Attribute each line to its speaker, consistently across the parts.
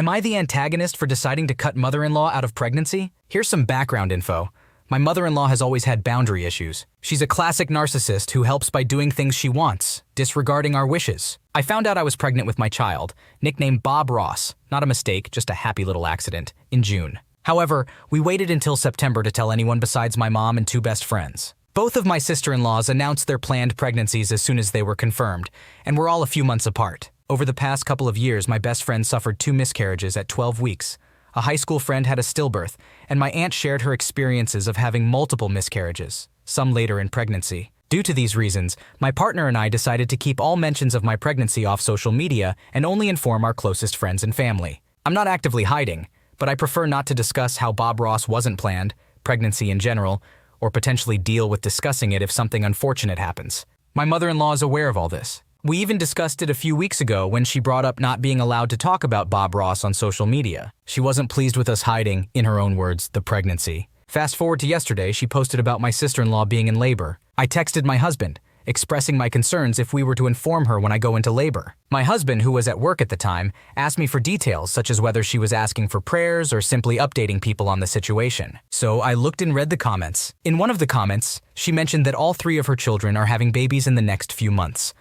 Speaker 1: Am I the antagonist for deciding to cut mother-in-law out of pregnancy? Here's some background info. My mother-in-law has always had boundary issues. She's a classic narcissist who helps by doing things she wants, disregarding our wishes. I found out I was pregnant with my child, nicknamed Bob Ross, not a mistake, just a happy little accident, in June. However, we waited until September to tell anyone besides my mom and two best friends. Both of my sister-in-laws announced their planned pregnancies as soon as they were confirmed, and we're all a few months apart. Over the past couple of years, my best friend suffered 2 miscarriages at 12 weeks. A high school friend had a stillbirth, and my aunt shared her experiences of having multiple miscarriages, some later in pregnancy. Due to these reasons, my partner and I decided to keep all mentions of my pregnancy off social media and only inform our closest friends and family. I'm not actively hiding, but I prefer not to discuss how Bob Ross wasn't planned, pregnancy in general, or potentially deal with discussing it if something unfortunate happens. My mother-in-law is aware of all this. We even discussed it a few weeks ago when she brought up not being allowed to talk about Bob Ross on social media. She wasn't pleased with us hiding, in her own words, the pregnancy. Fast forward to yesterday, she posted about my sister-in-law being in labor. I texted my husband, expressing my concerns if we were to inform her when I go into labor. My husband, who was at work at the time, asked me for details such as whether she was asking for prayers or simply updating people on the situation. So I looked and read the comments. In one of the comments, she mentioned that all 3 of her children are having babies in the next few months.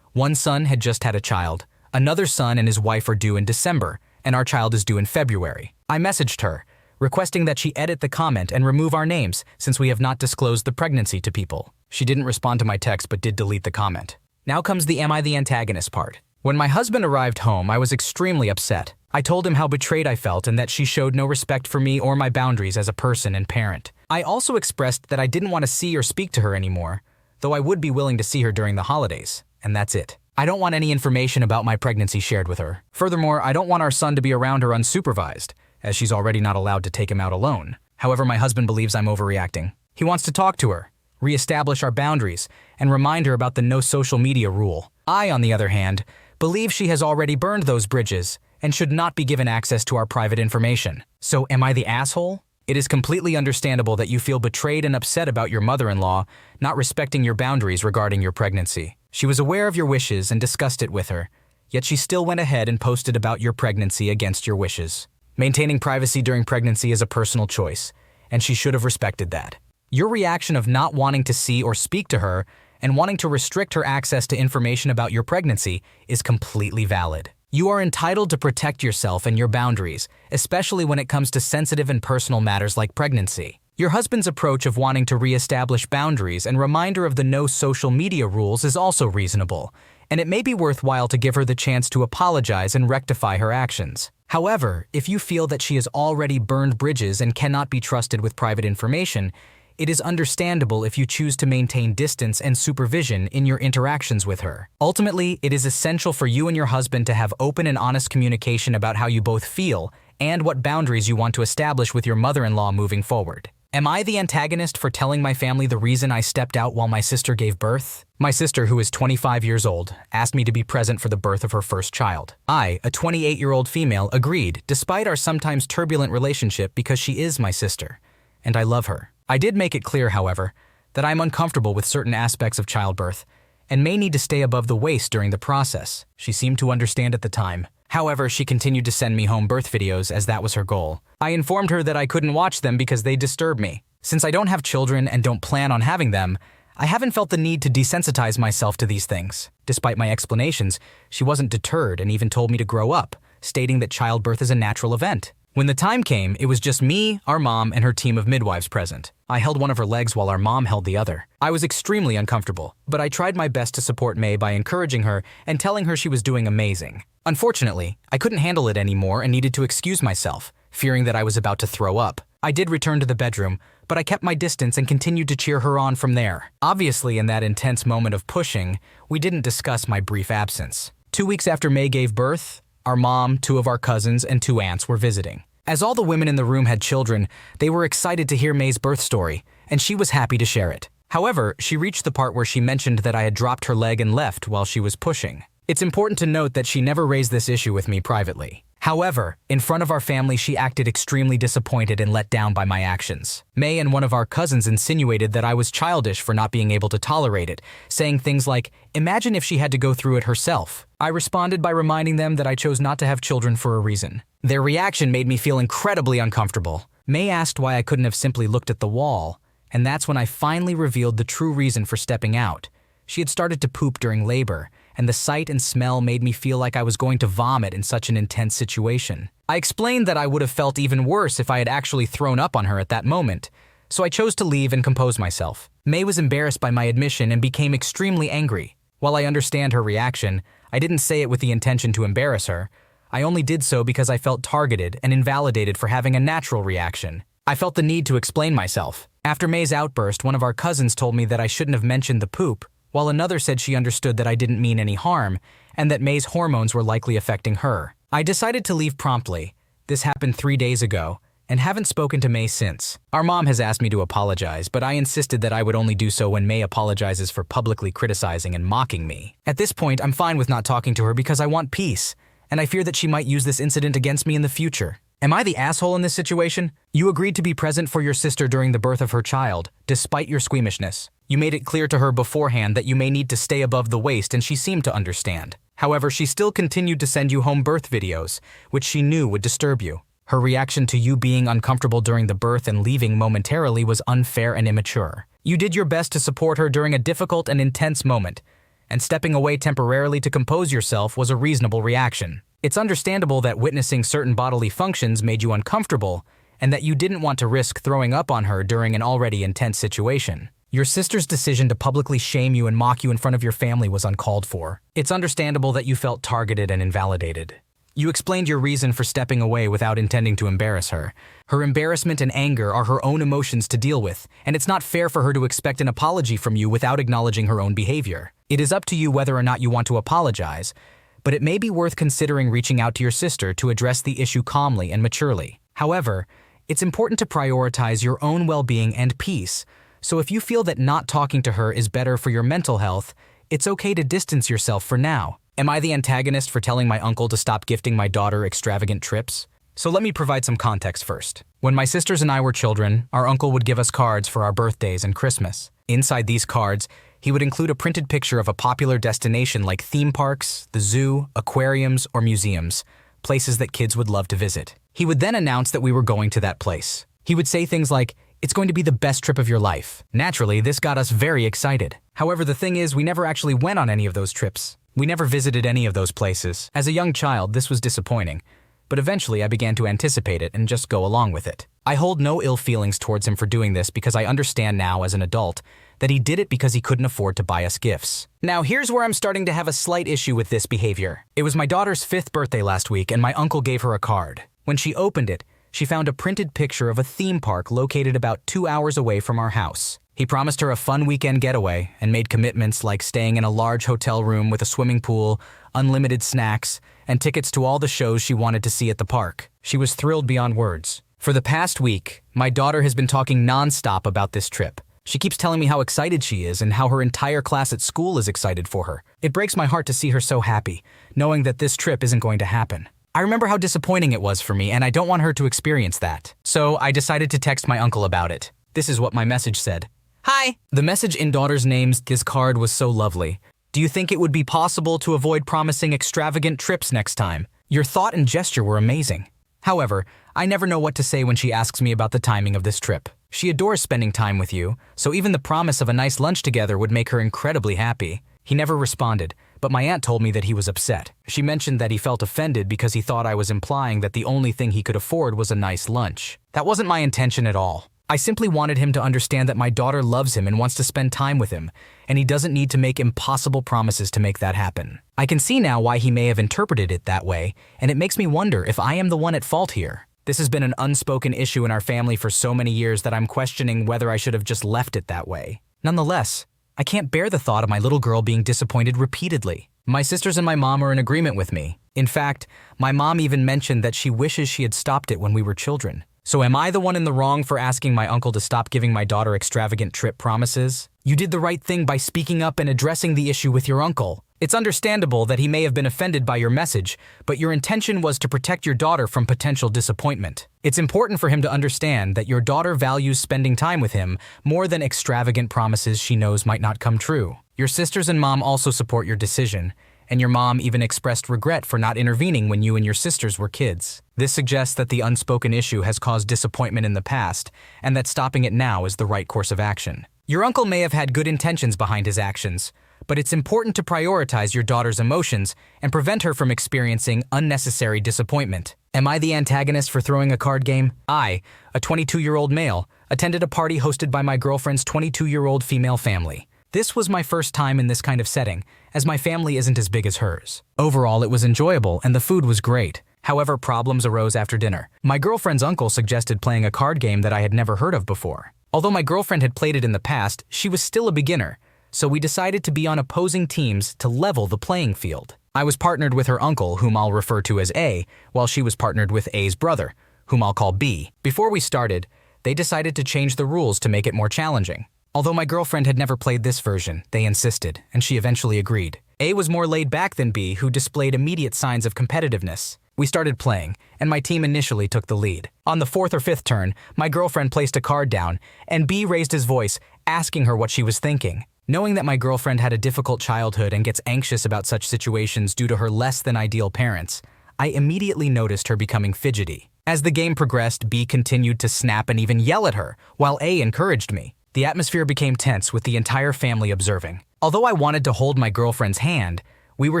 Speaker 1: One son had just had a child, another son and his wife are due in December, and our child is due in February. I messaged her, requesting that she edit the comment and remove our names since we have not disclosed the pregnancy to people. She didn't respond to my text but did delete the comment. Now comes the am I the antagonist part. When my husband arrived home, I was extremely upset. I told him how betrayed I felt and that she showed no respect for me or my boundaries as a person and parent. I also expressed that I didn't want to see or speak to her anymore, though I would be willing to see her during the holidays. And that's it. I don't want any information about my pregnancy shared with her. Furthermore, I don't want our son to be around her unsupervised, as she's already not allowed to take him out alone. However, my husband believes I'm overreacting. He wants to talk to her, reestablish our boundaries, and remind her about the no social media rule. I, on the other hand, believe she has already burned those bridges and should not be given access to our private information. So am I the asshole? It is completely understandable that you feel betrayed and upset about your mother-in-law not respecting your boundaries regarding your pregnancy. She was aware of your wishes and discussed it with her, yet she still went ahead and posted about your pregnancy against your wishes. Maintaining privacy during pregnancy is a personal choice, and she should have respected that. Your reaction of not wanting to see or speak to her and wanting to restrict her access to information about your pregnancy is completely valid. You are entitled to protect yourself and your boundaries, especially when it comes to sensitive and personal matters like pregnancy. Your husband's approach of wanting to reestablish boundaries and reminder of the no social media rules is also reasonable, and it may be worthwhile to give her the chance to apologize and rectify her actions. However, if you feel that she has already burned bridges and cannot be trusted with private information, it is understandable if you choose to maintain distance and supervision in your interactions with her. Ultimately, it is essential for you and your husband to have open and honest communication about how you both feel and what boundaries you want to establish with your mother-in-law moving forward. Am I the antagonist for telling my family the reason I stepped out while my sister gave birth? My sister, who is 25 years old, asked me to be present for the birth of her first child. I, a 28-year-old female, agreed, despite our sometimes turbulent relationship, because she is my sister, and I love her. I did make it clear, however, that I'm uncomfortable with certain aspects of childbirth and may need to stay above the waist during the process. She seemed to understand at the time. However, she continued to send me home birth videos as that was her goal. I informed her that I couldn't watch them because they disturb me. Since I don't have children and don't plan on having them, I haven't felt the need to desensitize myself to these things. Despite my explanations, she wasn't deterred and even told me to grow up, stating that childbirth is a natural event. When the time came, it was just me, our mom, and her team of midwives present. I held one of her legs while our mom held the other. I was extremely uncomfortable, but I tried my best to support May by encouraging her and telling her she was doing amazing. Unfortunately, I couldn't handle it anymore and needed to excuse myself, fearing that I was about to throw up. I did return to the bedroom, but I kept my distance and continued to cheer her on from there. Obviously, in that intense moment of pushing, we didn't discuss my brief absence. 2 weeks after May gave birth, our mom, 2 of our cousins, and 2 aunts were visiting. As all the women in the room had children, they were excited to hear May's birth story, and she was happy to share it. However, she reached the part where she mentioned that I had dropped her leg and left while she was pushing. It's important to note that she never raised this issue with me privately. However, in front of our family, she acted extremely disappointed and let down by my actions. May and one of our cousins insinuated that I was childish for not being able to tolerate it, saying things like, "Imagine if she had to go through it herself." I responded by reminding them that I chose not to have children for a reason. Their reaction made me feel incredibly uncomfortable. May asked why I couldn't have simply looked at the wall, and that's when I finally revealed the true reason for stepping out. She had started to poop during labor, and the sight and smell made me feel like I was going to vomit in such an intense situation. I explained that I would have felt even worse if I had actually thrown up on her at that moment, so I chose to leave and compose myself. May was embarrassed by my admission and became extremely angry. While I understand her reaction, I didn't say it with the intention to embarrass her. I only did so because I felt targeted and invalidated for having a natural reaction. I felt the need to explain myself. After May's outburst, one of our cousins told me that I shouldn't have mentioned the poop, while another said she understood that I didn't mean any harm and that May's hormones were likely affecting her. I decided to leave promptly. This happened 3 days ago, and haven't spoken to May since. Our mom has asked me to apologize, but I insisted that I would only do so when May apologizes for publicly criticizing and mocking me. At this point, I'm fine with not talking to her because I want peace, and I fear that she might use this incident against me in the future. Am I the asshole in this situation? You agreed to be present for your sister during the birth of her child, despite your squeamishness. You made it clear to her beforehand that you may need to stay above the waist, and she seemed to understand. However, she still continued to send you home birth videos, which she knew would disturb you. Her reaction to you being uncomfortable during the birth and leaving momentarily was unfair and immature. You did your best to support her during a difficult and intense moment, and stepping away temporarily to compose yourself was a reasonable reaction. It's understandable that witnessing certain bodily functions made you uncomfortable, and that you didn't want to risk throwing up on her during an already intense situation. Your sister's decision to publicly shame you and mock you in front of your family was uncalled for. It's understandable that you felt targeted and invalidated. You explained your reason for stepping away without intending to embarrass her. Her embarrassment and anger are her own emotions to deal with, and it's not fair for her to expect an apology from you without acknowledging her own behavior. It is up to you whether or not you want to apologize, but it may be worth considering reaching out to your sister to address the issue calmly and maturely. However, it's important to prioritize your own well-being and peace, so if you feel that not talking to her is better for your mental health, it's okay to distance yourself for now. Am I the antagonist for telling my uncle to stop gifting my daughter extravagant trips? So let me provide some context first. When my sisters and I were children, our uncle would give us cards for our birthdays and Christmas. Inside these cards, he would include a printed picture of a popular destination like theme parks, the zoo, aquariums, or museums, places that kids would love to visit. He would then announce that we were going to that place. He would say things like, "It's going to be the best trip of your life." Naturally, this got us very excited. However, the thing is, we never actually went on any of those trips. We never visited any of those places. As a young child, this was disappointing, but eventually I began to anticipate it and just go along with it. I hold no ill feelings towards him for doing this because I understand now as an adult that he did it because he couldn't afford to buy us gifts. Now, here's where I'm starting to have a slight issue with this behavior. It was my daughter's 5th birthday last week, and my uncle gave her a card. When she opened it, she found a printed picture of a theme park located about 2 hours away from our house. He promised her a fun weekend getaway and made commitments like staying in a large hotel room with a swimming pool, unlimited snacks, and tickets to all the shows she wanted to see at the park. She was thrilled beyond words. For the past week, my daughter has been talking nonstop about this trip. She keeps telling me how excited she is and how her entire class at school is excited for her. It breaks my heart to see her so happy, knowing that this trip isn't going to happen. I remember how disappointing it was for me, and I don't want her to experience that. So I decided to text my uncle about it. This is what my message said. "Hi." The message in daughter's names, this card was so lovely. "Do you think it would be possible to avoid promising extravagant trips next time? Your thought and gesture were amazing." However, I never know what to say when she asks me about the timing of this trip. She adores spending time with you, so even the promise of a nice lunch together would make her incredibly happy. He never responded, but my aunt told me that he was upset. She mentioned that he felt offended because he thought I was implying that the only thing he could afford was a nice lunch. That wasn't my intention at all. I simply wanted him to understand that my daughter loves him and wants to spend time with him, and he doesn't need to make impossible promises to make that happen. I can see now why he may have interpreted it that way, and it makes me wonder if I am the one at fault here. This has been an unspoken issue in our family for so many years that I'm questioning whether I should have just left it that way. Nonetheless, I can't bear the thought of my little girl being disappointed repeatedly. My sisters and my mom are in agreement with me. In fact, my mom even mentioned that she wishes she had stopped it when we were children. So am I the one in the wrong for asking my uncle to stop giving my daughter extravagant trip promises? You did the right thing by speaking up and addressing the issue with your uncle. It's understandable that he may have been offended by your message, but your intention was to protect your daughter from potential disappointment. It's important for him to understand that your daughter values spending time with him more than extravagant promises she knows might not come true. Your sisters and mom also support your decision, and your mom even expressed regret for not intervening when you and your sisters were kids. This suggests that the unspoken issue has caused disappointment in the past, and that stopping it now is the right course of action. Your uncle may have had good intentions behind his actions, but it's important to prioritize your daughter's emotions and prevent her from experiencing unnecessary disappointment. Am I the antagonist for throwing a card game? I, a 22-year-old male, attended a party hosted by my girlfriend's 22-year-old female family. This was my first time in this kind of setting, as my family isn't as big as hers. Overall, it was enjoyable and the food was great. However, problems arose after dinner. My girlfriend's uncle suggested playing a card game that I had never heard of before. Although my girlfriend had played it in the past, she was still a beginner, so we decided to be on opposing teams to level the playing field. I was partnered with her uncle, whom I'll refer to as A, while she was partnered with A's brother, whom I'll call B. Before we started, they decided to change the rules to make it more challenging. Although my girlfriend had never played this version, they insisted, and she eventually agreed. A was more laid back than B, who displayed immediate signs of competitiveness. We started playing, and my team initially took the lead. On the fourth or fifth turn, my girlfriend placed a card down, and B raised his voice, asking her what she was thinking. Knowing that my girlfriend had a difficult childhood and gets anxious about such situations due to her less-than-ideal parents, I immediately noticed her becoming fidgety. As the game progressed, B continued to snap and even yell at her, while A encouraged me. The atmosphere became tense with the entire family observing. Although I wanted to hold my girlfriend's hand, we were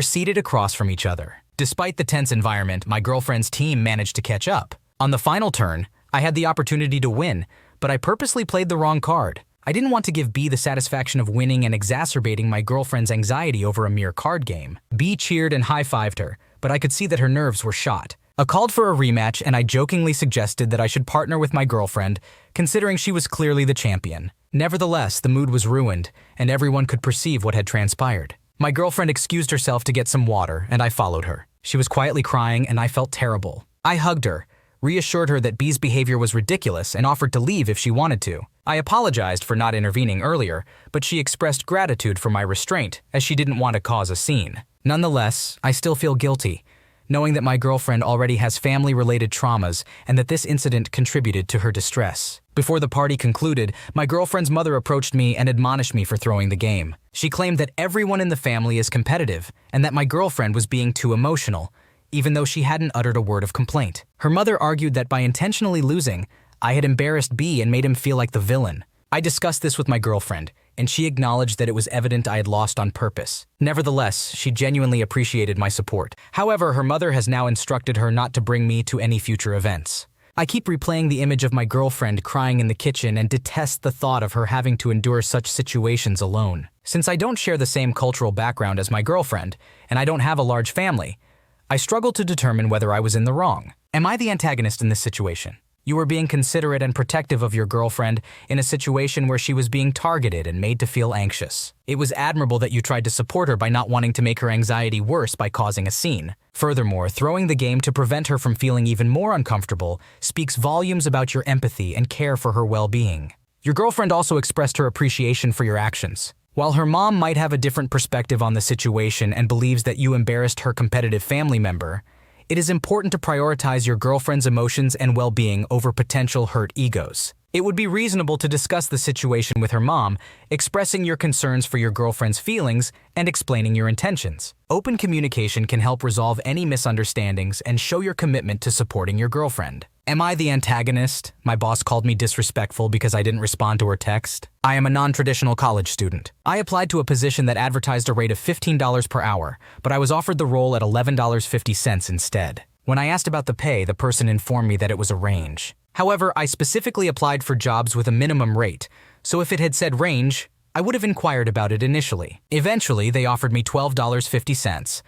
Speaker 1: seated across from each other. Despite the tense environment, my girlfriend's team managed to catch up. On the final turn, I had the opportunity to win, but I purposely played the wrong card. I didn't want to give B the satisfaction of winning and exacerbating my girlfriend's anxiety over a mere card game. B cheered and high-fived her, but I could see that her nerves were shot. I called for a rematch, and I jokingly suggested that I should partner with my girlfriend, considering she was clearly the champion. Nevertheless, the mood was ruined, and everyone could perceive what had transpired. My girlfriend excused herself to get some water, and I followed her. She was quietly crying, and I felt terrible. I hugged her, reassured her that B's behavior was ridiculous, and offered to leave if she wanted to. I apologized for not intervening earlier, but she expressed gratitude for my restraint, as she didn't want to cause a scene. Nonetheless, I still feel guilty, knowing that my girlfriend already has family-related traumas and that this incident contributed to her distress. Before the party concluded, my girlfriend's mother approached me and admonished me for throwing the game. She claimed that everyone in the family is competitive and that my girlfriend was being too emotional, even though she hadn't uttered a word of complaint. Her mother argued that by intentionally losing, I had embarrassed B and made him feel like the villain. I discussed this with my girlfriend, and she acknowledged that it was evident I had lost on purpose. Nevertheless, she genuinely appreciated my support. However, her mother has now instructed her not to bring me to any future events. I keep replaying the image of my girlfriend crying in the kitchen and detest the thought of her having to endure such situations alone. Since I don't share the same cultural background as my girlfriend, and I don't have a large family, I struggle to determine whether I was in the wrong. Am I the antagonist in this situation? You were being considerate and protective of your girlfriend in a situation where she was being targeted and made to feel anxious. It was admirable that you tried to support her by not wanting to make her anxiety worse by causing a scene. Furthermore, throwing the game to prevent her from feeling even more uncomfortable speaks volumes about your empathy and care for her well-being. Your girlfriend also expressed her appreciation for your actions. While her mom might have a different perspective on the situation and believes that you embarrassed her competitive family member, it is important to prioritize your girlfriend's emotions and well-being over potential hurt egos. It would be reasonable to discuss the situation with her mom, expressing your concerns for your girlfriend's feelings and explaining your intentions. Open communication can help resolve any misunderstandings and show your commitment to supporting your girlfriend. Am I the antagonist? My boss called me disrespectful because I didn't respond to her text. I am a non-traditional college student. I applied to a position that advertised a rate of $15 per hour, but I was offered the role at $11.50 instead. When I asked about the pay, the person informed me that it was a range. However, I specifically applied for jobs with a minimum rate, so if it had said range, I would have inquired about it initially. Eventually, they offered me $12.50,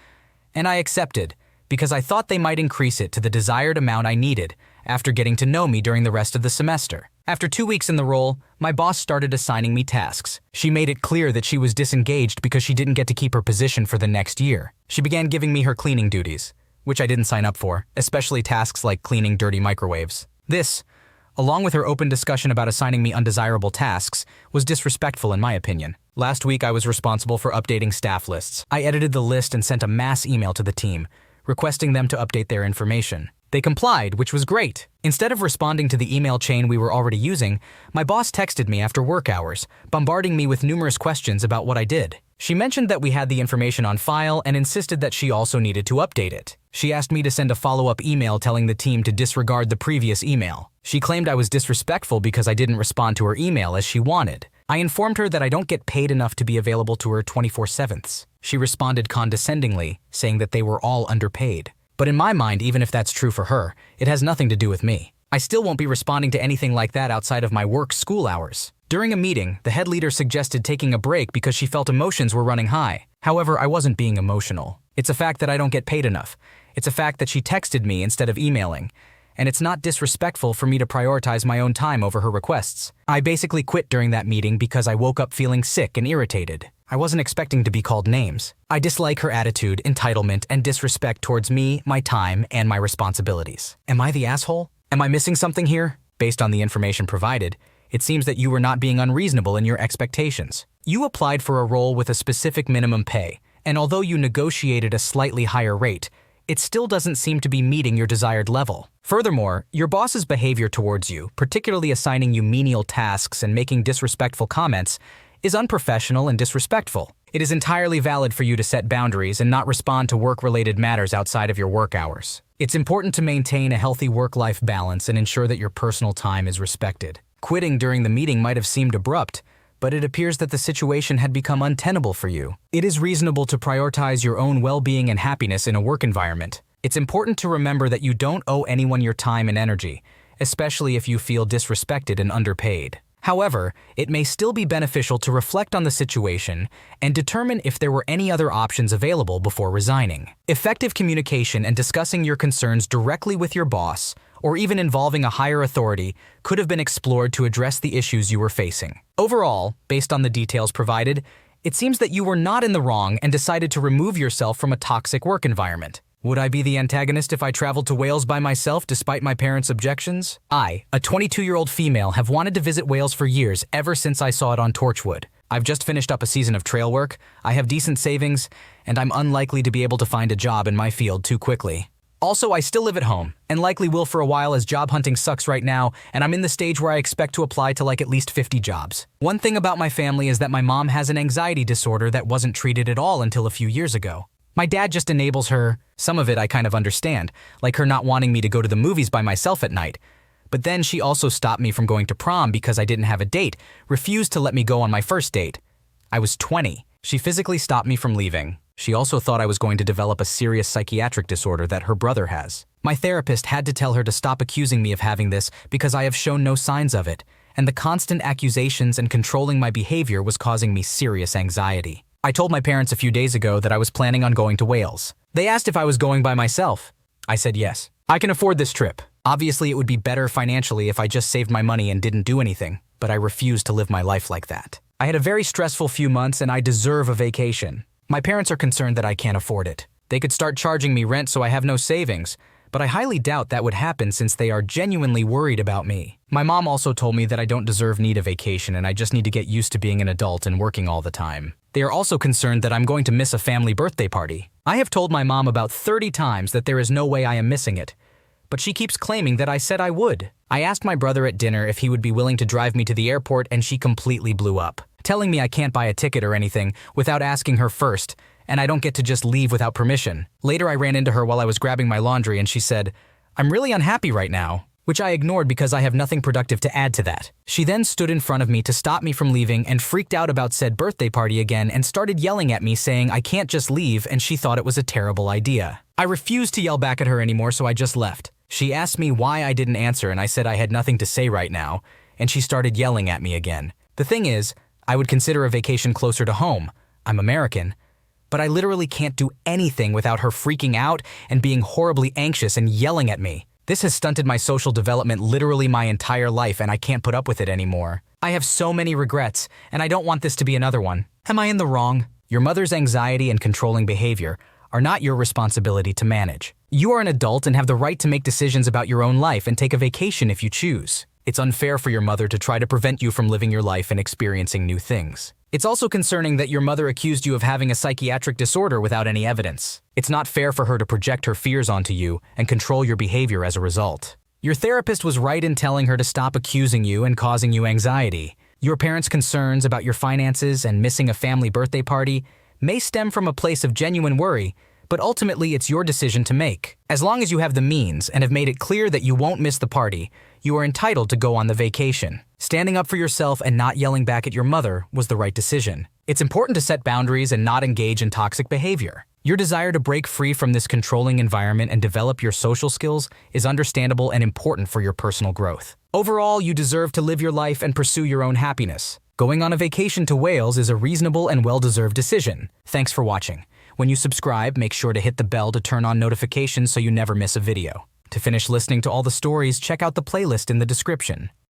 Speaker 1: and I accepted because I thought they might increase it to the desired amount I needed after getting to know me during the rest of the semester. After 2 weeks in the role, my boss started assigning me tasks. She made it clear that she was disengaged because she didn't get to keep her position for the next year. She began giving me her cleaning duties, which I didn't sign up for, especially tasks like cleaning dirty microwaves. This, along with her open discussion about assigning me undesirable tasks, was disrespectful in my opinion. Last week, I was responsible for updating staff lists. I edited the list and sent a mass email to the team, requesting them to update their information. They complied, which was great. Instead of responding to the email chain we were already using, my boss texted me after work hours, bombarding me with numerous questions about what I did. She mentioned that we had the information on file and insisted that she also needed to update it. She asked me to send a follow-up email telling the team to disregard the previous email. She claimed I was disrespectful because I didn't respond to her email as she wanted. I informed her that I don't get paid enough to be available to her 24/7. She responded condescendingly, saying that they were all underpaid. But in my mind, even if that's true for her, it has nothing to do with me. I still won't be responding to anything like that outside of my school hours. During a meeting, the head leader suggested taking a break because she felt emotions were running high. However, I wasn't being emotional. It's a fact that I don't get paid enough. It's a fact that she texted me instead of emailing. And it's not disrespectful for me to prioritize my own time over her requests. I basically quit during that meeting because I woke up feeling sick and irritated. I wasn't expecting to be called names. I dislike her attitude, entitlement, and disrespect towards me, my time, and my responsibilities. Am I the asshole? Am I missing something here? Based on the information provided, it seems that you were not being unreasonable in your expectations. You applied for a role with a specific minimum pay, and although you negotiated a slightly higher rate, it still doesn't seem to be meeting your desired level. Furthermore, your boss's behavior towards you, particularly assigning you menial tasks and making disrespectful comments, is unprofessional and disrespectful. It is entirely valid for you to set boundaries and not respond to work-related matters outside of your work hours. It's important to maintain a healthy work-life balance and ensure that your personal time is respected. Quitting during the meeting might have seemed abrupt, but it appears that the situation had become untenable for you. It is reasonable to prioritize your own well-being and happiness in a work environment. It's important to remember that you don't owe anyone your time and energy, especially if you feel disrespected and underpaid. However, it may still be beneficial to reflect on the situation and determine if there were any other options available before resigning. Effective communication and discussing your concerns directly with your boss, or even involving a higher authority, could have been explored to address the issues you were facing. Overall, based on the details provided, it seems that you were not in the wrong and decided to remove yourself from a toxic work environment. Would I be the antagonist if I traveled to Wales by myself despite my parents' objections? I, a 22-year-old female, have wanted to visit Wales for years, ever since I saw it on Torchwood. I've just finished up a season of trail work, I have decent savings, and I'm unlikely to be able to find a job in my field too quickly. Also, I still live at home, and likely will for a while as job hunting sucks right now, and I'm in the stage where I expect to apply to at least 50 jobs. One thing about my family is that my mom has an anxiety disorder that wasn't treated at all until a few years ago. My dad just enables her. Some of it I kind of understand, like her not wanting me to go to the movies by myself at night. But then she also stopped me from going to prom because I didn't have a date, refused to let me go on my first date. I was 20. She physically stopped me from leaving. She also thought I was going to develop a serious psychiatric disorder that her brother has. My therapist had to tell her to stop accusing me of having this because I have shown no signs of it, and the constant accusations and controlling my behavior was causing me serious anxiety. I told my parents a few days ago that I was planning on going to Wales. They asked if I was going by myself. I said yes. I can afford this trip. Obviously, it would be better financially if I just saved my money and didn't do anything, but I refused to live my life like that. I had a very stressful few months and I deserve a vacation. My parents are concerned that I can't afford it. They could start charging me rent so I have no savings, but I highly doubt that would happen since they are genuinely worried about me. My mom also told me that I don't need a vacation and I just need to get used to being an adult and working all the time. They are also concerned that I'm going to miss a family birthday party. I have told my mom about 30 times that there is no way I am missing it, but she keeps claiming that I said I would. I asked my brother at dinner if he would be willing to drive me to the airport and she completely blew up, telling me I can't buy a ticket or anything without asking her first, and I don't get to just leave without permission. Later I ran into her while I was grabbing my laundry and she said, "I'm really unhappy right now," which I ignored because I have nothing productive to add to that. She then stood in front of me to stop me from leaving and freaked out about said birthday party again and started yelling at me saying I can't just leave and she thought it was a terrible idea. I refused to yell back at her anymore, so I just left. She asked me why I didn't answer and I said I had nothing to say right now, and she started yelling at me again. The thing is, I would consider a vacation closer to home. I'm American. But I literally can't do anything without her freaking out and being horribly anxious and yelling at me. This has stunted my social development literally my entire life and I can't put up with it anymore. I have so many regrets, and I don't want this to be another one. Am I in the wrong? Your mother's anxiety and controlling behavior are not your responsibility to manage. You are an adult and have the right to make decisions about your own life and take a vacation if you choose. It's unfair for your mother to try to prevent you from living your life and experiencing new things. It's also concerning that your mother accused you of having a psychiatric disorder without any evidence. It's not fair for her to project her fears onto you and control your behavior as a result. Your therapist was right in telling her to stop accusing you and causing you anxiety. Your parents' concerns about your finances and missing a family birthday party may stem from a place of genuine worry, but ultimately it's your decision to make. As long as you have the means and have made it clear that you won't miss the party, you are entitled to go on the vacation. Standing up for yourself and not yelling back at your mother was the right decision. It's important to set boundaries and not engage in toxic behavior. Your desire to break free from this controlling environment and develop your social skills is understandable and important for your personal growth. Overall, you deserve to live your life and pursue your own happiness. Going on a vacation to Wales is a reasonable and well-deserved decision. Thanks for watching. When you subscribe, make sure to hit the bell to turn on notifications so you never miss a video. To finish listening to all the stories, check out the playlist in the description.